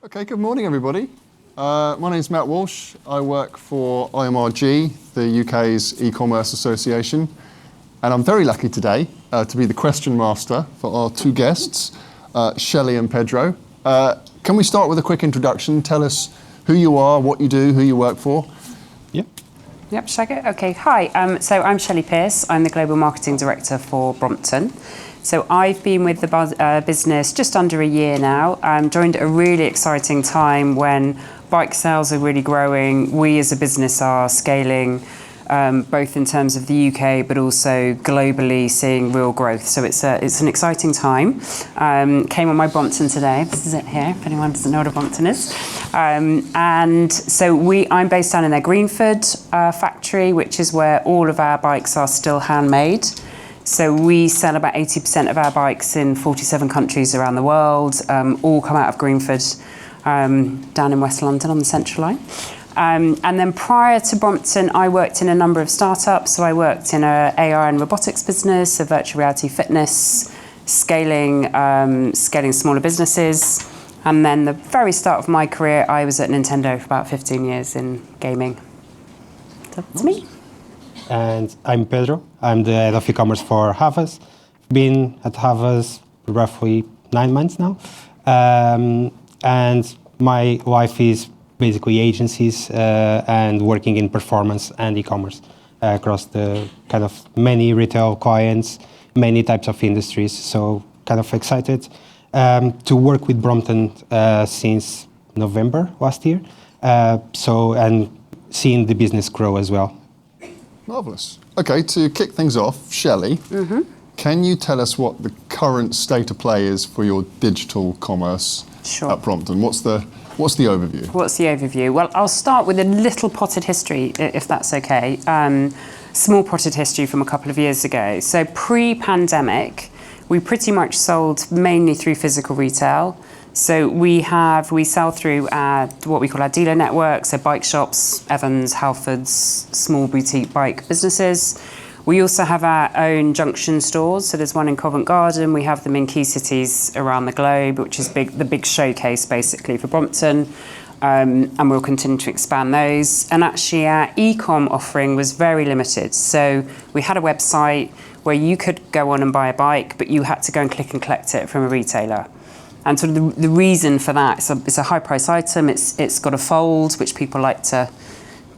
Okay, good morning everybody. My name is Matt Walsh. I work for IMRG, the UK's e-commerce association, and I'm very lucky today to be the question master for our two guests, Shelly and Pedro. Can we start with a quick introduction? Tell us who you are, what you do, who you work for. Yep, shall I go? Okay, hi. So I'm Shelly Pearce. I'm the Global Marketing Director for Brompton. So I've been with the business just under a year now. Joined at a really exciting time when bike sales are really growing. We as a business are scaling, both in terms of the UK, but also globally seeing real growth. So it's an exciting time. Came on my Brompton today. This is it here, if anyone doesn't know what a Brompton is. And so I'm based down in their Greenford factory, which is where all of our bikes are still handmade. So we sell about 80% of our bikes in 47 countries around the world, all come out of Greenford, down in West London on the Central Line. And then prior to Brompton, I worked in a number of startups. So I worked in a AR and robotics business, a virtual reality fitness, scaling smaller businesses. And then the very start of my career, I was at Nintendo for about 15 years in gaming. So that's me. And I'm Pedro. I'm the head of e-commerce for Havas. Been at Havas roughly 9 months now. And my life is basically agencies and working in performance and e-commerce across the kind of many retail clients, many types of industries. So kind of excited to work with Brompton since November last year. And seeing the business grow as well. Marvellous. Okay, to kick things off, Shelly, can you tell us what the current state of play is for your digital commerce at Brompton? What's the overview? What's the overview? Well, I'll start with a little potted history, if that's okay. Small potted history from a couple of years ago. So pre-pandemic, we pretty much sold mainly through physical retail. So we sell through what we call our dealer network, so bike shops, Evans, Halfords, small boutique bike businesses. We also have our own junction stores. So there's one in Covent Garden. We have them in key cities around the globe, which is the big showcase basically for Brompton. And we'll continue to expand those. And actually our e-com offering was very limited. So we had a website where you could go on and buy a bike, but you had to go and click and collect it from a retailer. And sort of the reason for that, it's a high price item, it's got a fold, which people like to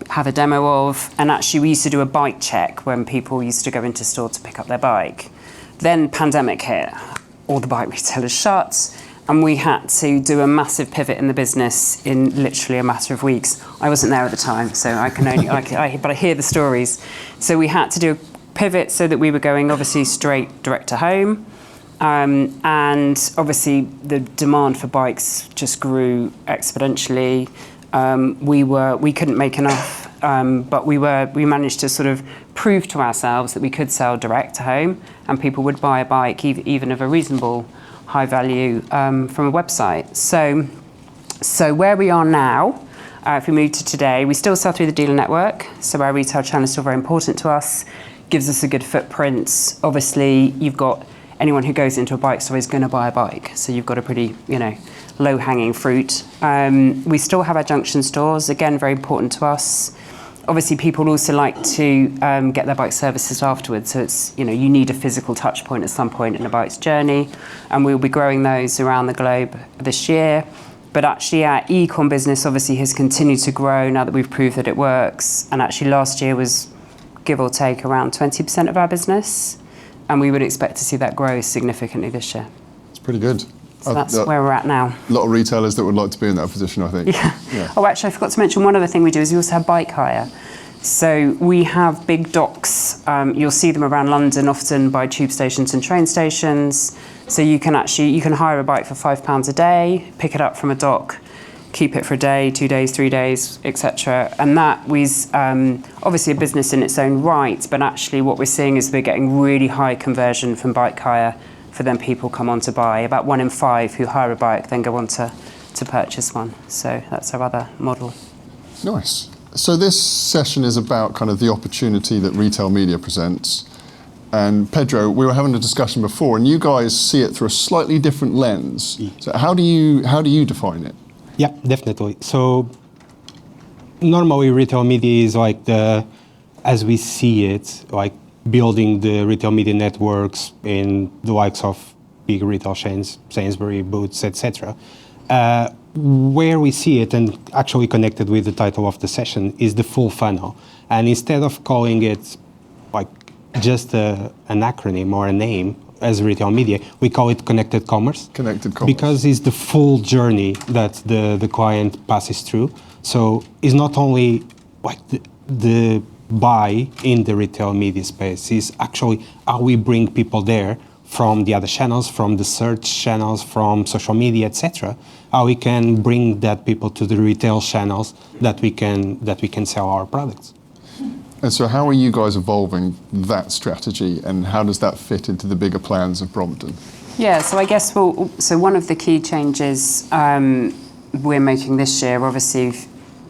have a demo of. And actually we used to do a bike check when people used to go into store to pick up their bike. Then pandemic hit, all the bike retailers shut, and we had to do a massive pivot in the business in literally a matter of weeks. I wasn't there at the time, so I can only, but I hear the stories. So we had to do a pivot so that we were going obviously straight direct to home. And obviously the demand for bikes just grew exponentially. We couldn't make enough, but we managed to sort of prove to ourselves that we could sell direct to home and people would buy a bike even of a reasonable high value from a website. So where we are now, if we move to today, we still sell through the dealer network. So our retail channel is still very important to us, gives us a good footprint. Obviously you've got anyone who goes into a bike store is going to buy a bike. So you've got a pretty, low-hanging fruit. We still have our junction stores, again, very important to us. Obviously, people also like to get their bike services afterwards. So it's, you need a physical touch point at some point in a bike's journey. And we'll be growing those around the globe this year. But actually, our e-com business obviously has continued to grow now that we've proved that it works. And actually, last year was, give or take, around 20% of our business. And we would expect to see that grow significantly this year. It's pretty good. So that's where we're at now. A lot of retailers that would like to be in that position, I think. Yeah. Oh, actually, I forgot to mention one other thing we do is we also have bike hire. So we have big docks. You'll see them around London, often by tube stations and train stations. So you can hire a bike for £5 a day, pick it up from a dock, keep it for a day, 2 days, 3 days, etc. And that was obviously a business in its own right, but actually what we're seeing is we're getting really high conversion from bike hire for then people come on to buy. About 1 in 5 who hire a bike then go on to purchase one. So that's our other model. Nice. So this session is about kind of the opportunity that retail media presents. And Pedro, we were having a discussion before, and you guys see it through a slightly different lens. So how do you define it? Yeah, definitely. So normally retail media is like as we see it, like building the retail media networks in the likes of big retail chains, Sainsbury, Boots, etc. Where we see it, and actually connected with the title of the session, is the full funnel. And instead of calling it like just an acronym or a name as retail media, we call it connected commerce. Connected commerce. Because it's the full journey that the client passes through. So it's not only like the buy in the retail media space, it's actually how we bring people there from the other channels, from the search channels, from social media, etc. How we can bring that people to the retail channels that we can sell our products. And so how are you guys evolving that strategy, and how does that fit into the bigger plans of Brompton? Yeah, so I guess so one of the key changes we're making this year, obviously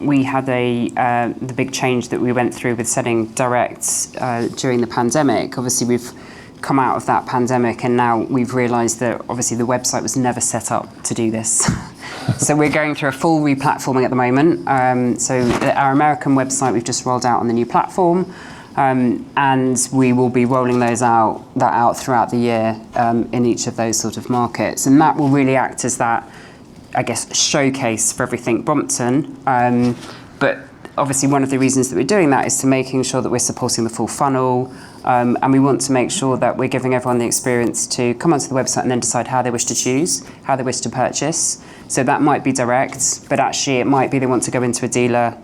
we had the big change that we went through with setting direct during the pandemic. Obviously we've come out of that pandemic, and now we've realised that obviously the website was never set up to do this. So we're going through a full replatforming at the moment. So our American website we've just rolled out on the new platform, and we will be rolling that out throughout the year in each of those sort of markets, and that will really act as that, I guess, showcase for everything Brompton. But obviously one of the reasons that we're doing that is to making sure that we're supporting the full funnel. And we want to make sure that we're giving everyone the experience to come onto the website and then decide how they wish to choose, how they wish to purchase. So that might be direct, but actually it might be they want to go into a dealer,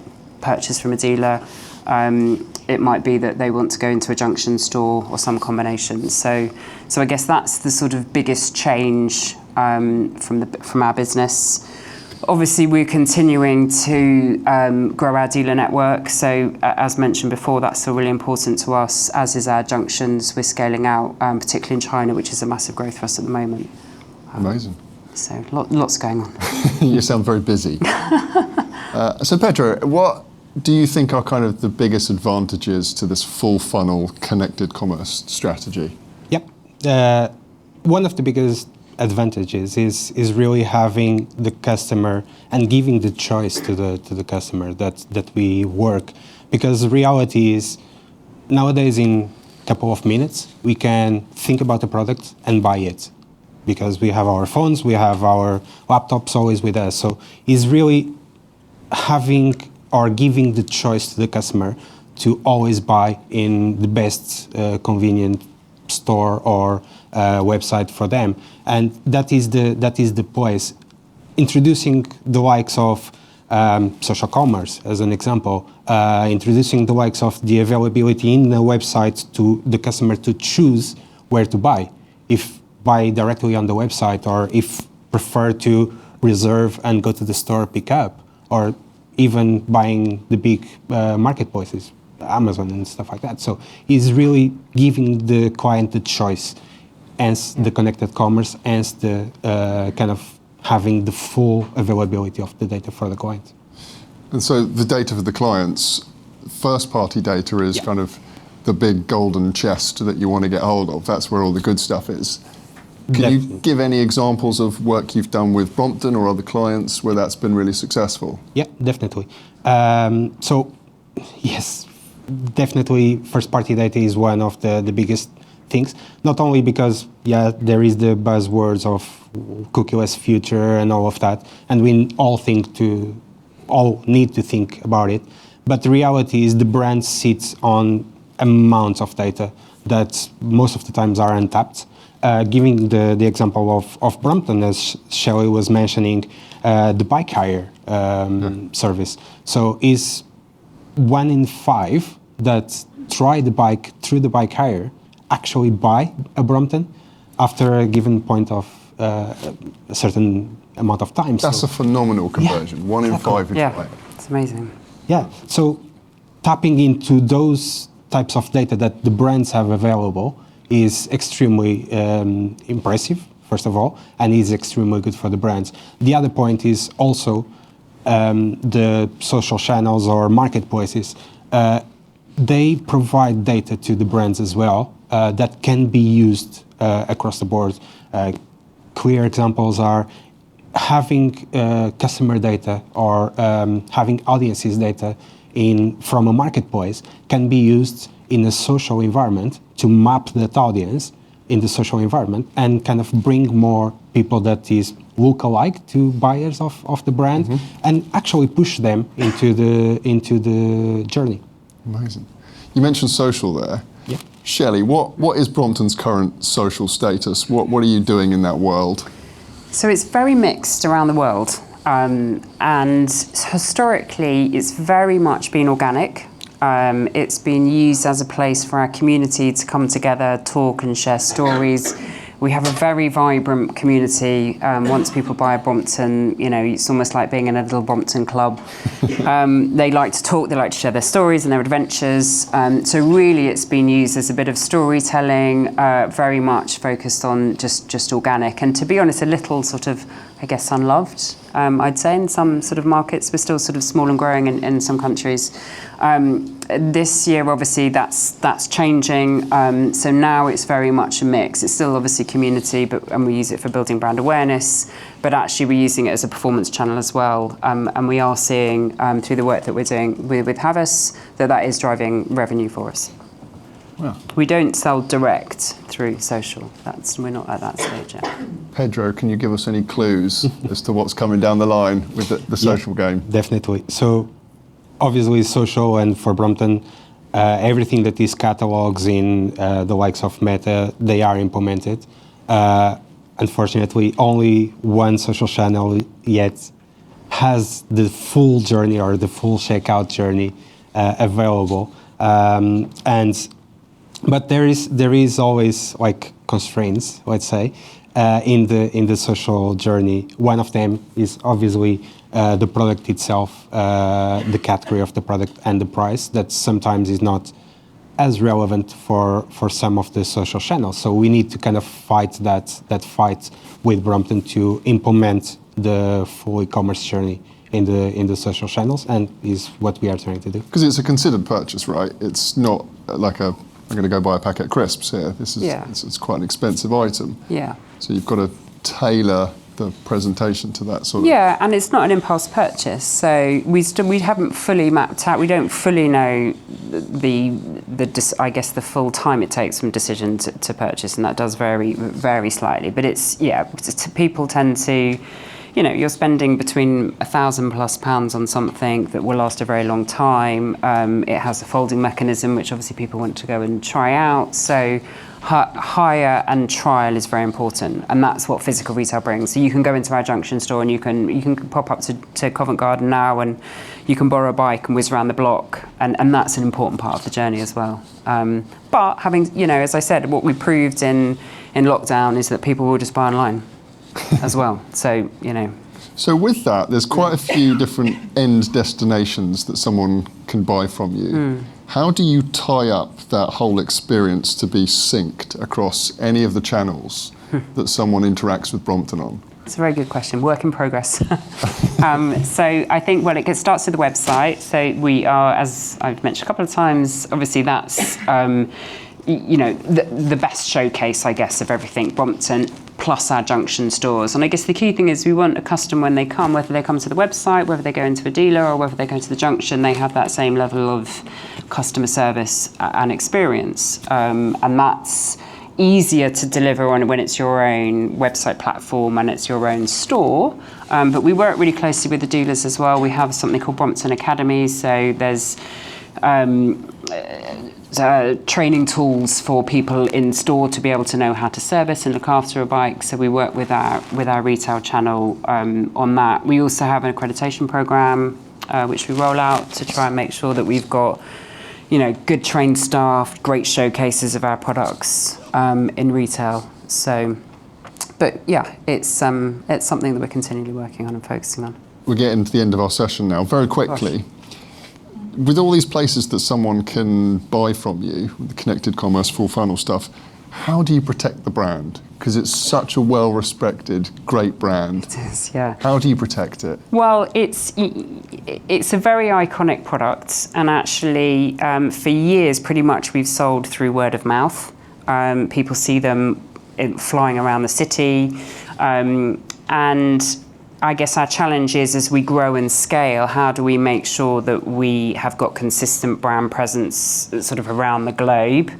purchase from a dealer. It might be that they want to go into a junction store or some combination. So I guess that's the sort of biggest change from our business. Obviously, we're continuing to grow our dealer network. So, as mentioned before, that's still really important to us, as is our junctions. We're scaling out, particularly in China, which is a massive growth for us at the moment. Amazing. So, lots going on. You sound very busy. So, Pedro, what do you think are kind of the biggest advantages to this full funnel connected commerce strategy? Yep. One of the biggest advantages is really having the customer and giving the choice to the customer that we work, because the reality is nowadays in a couple of minutes we can think about the product and buy it, because we have our phones, we have our laptops always with us. So it's really having or giving the choice to the customer to always buy in the best convenient store or website for them, and that is the place. Introducing the likes of social commerce as an example, introducing the likes of the availability in the website to the customer to choose where to buy, if buy directly on the website, or if prefer to reserve and go to the store pick up, or even buying the big marketplaces, Amazon and stuff like that. So it's really giving the client the choice, hence the connected commerce, hence the kind of having the full availability of the data for the client. And so the data for the clients, first-party data is kind of the big golden chest that you want to get hold of. That's where all the good stuff is. Can you give any examples of work you've done with Brompton or other clients where that's been really successful? Yeah, definitely. So, yes, definitely first-party data is one of the biggest things. Not only because, there is the buzzwords of cookieless future and all of that, and we all need to think about it. But the reality is the brand sits on amounts of data that most of the times are untapped. Giving the example of Brompton, as Shelly was mentioning, the bike hire service. So is 1 in 5 that try the bike through the bike hire actually buy a Brompton after a given point of a certain amount of time. That's a phenomenal conversion. Yeah, 1 in 5 is right. It's amazing. Yeah, so tapping into those types of data that the brands have available is extremely impressive, first of all, and is extremely good for the brands. The other point is also the social channels or marketplaces. They provide data to the brands as well that can be used across the board. Clear examples are having customer data or having audiences data from a marketplace can be used in a social environment to map that audience in the social environment and kind of bring more people that is look-alike to buyers of the brand and actually push them into the journey. Amazing. You mentioned social there. Yeah. Shelly, what is Brompton's current social status? What are you doing in that world? So it's very mixed around the world. And historically, it's very much been organic. It's been used as a place for our community to come together, talk and share stories. We have a very vibrant community. Once people buy a Brompton, it's almost like being in a little Brompton club. They like to talk, they like to share their stories and their adventures. So really it's been used as a bit of storytelling, very much focused on just organic. And to be honest, a little sort of, I guess, unloved, I'd say, in some sort of markets. We're still sort of small and growing in some countries. This year, obviously, that's changing. So now it's very much a mix. It's still obviously community, and we use it for building brand awareness, but actually we're using it as a performance channel as well. And we are seeing through the work that we're doing with Havas that is driving revenue for us. Wow. We don't sell direct through social. We're not at that stage yet. Pedro, can you give us any clues as to what's coming down the line with the social game? Definitely. So obviously social, and for Brompton, everything that is catalogs in the likes of Meta, they are implemented. Unfortunately, only one social channel yet has the full journey or the full checkout journey available. But there is always like constraints, let's say, in the social journey. One of them is obviously the product itself, the category of the product and the price that sometimes is not as relevant for some of the social channels. So we need to kind of fight that fight with Brompton to implement the full e-commerce journey in the social channels, and is what we are trying to do. Because it's a considered purchase, right? It's not like I'm going to go buy a packet of crisps here. This is it's quite an expensive item. Yeah. So you've got to tailor the presentation to that sort of. Yeah, and it's not an impulse purchase. So we haven't fully mapped out. We don't fully know I guess the full time it takes from decision to purchase, and that does vary slightly. But people tend to. You're spending between £1,000+ on something that will last a very long time. It has a folding mechanism, which obviously people want to go and try out. So hire and trial is very important, and that's what physical retail brings. So you can go into our Junction store and you can pop up to Covent Garden now, and you can borrow a bike and whiz around the block, and that's an important part of the journey as well. But having, as I said, what we proved in lockdown is that people will just buy online as well. So, So with that, there's quite a few different end destinations that someone can buy from you. How do you tie up that whole experience to be synced across any of the channels that someone interacts with Brompton on? It's a very good question. Work in progress. So I think, it starts with the website. So we are, as I've mentioned a couple of times, obviously that's the best showcase, I guess, of everything Brompton, plus our Junction stores. And I guess the key thing is we want a customer, when they come, whether they come to the website, whether they go into a dealer, or whether they go to the Junction, they have that same level of customer service and experience. And that's easier to deliver on when it's your own website platform and it's your own store. But we work really closely with the dealers as well. We have something called Brompton Academy. So there's training tools for people in store to be able to know how to service and look after a bike. So we work with our retail channel on that. We also have an accreditation program which we roll out to try and make sure that we've got good trained staff, great showcases of our products in retail. So, but yeah, it's something that we're continually working on and focusing on. We're getting to the end of our session now. Very quickly. Gosh. With all these places that someone can buy from you, the connected commerce, full funnel stuff, how do you protect the brand? Because it's such a well-respected, great brand. It is, yeah. How do you protect it? Well, it's a very iconic product, and actually, for years, pretty much we've sold through word of mouth. People see them flying around the city, and I guess our challenge is, as we grow and scale, how do we make sure that we have got consistent brand presence sort of around the globe?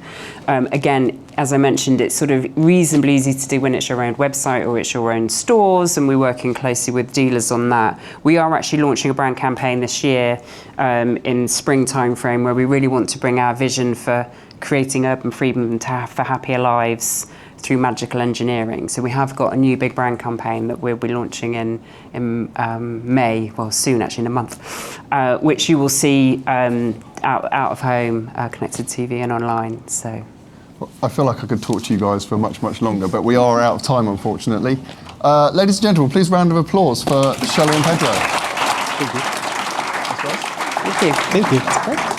Again, as I mentioned, it's sort of reasonably easy to do when it's your own website or it's your own stores, and we're working closely with dealers on that. We are actually launching a brand campaign this year in spring timeframe, where we really want to bring our vision for creating urban freedom for happier lives through magical engineering. So we have got a new big brand campaign that we'll be launching in May, well soon actually, in a month, which you will see out of home, connected TV and online. So I feel like I could talk to you guys for much, much longer, but we are out of time, unfortunately. Ladies and gentlemen, please round of applause for Shelly and Pedro. Thank you. thank you. Thank you. That's great.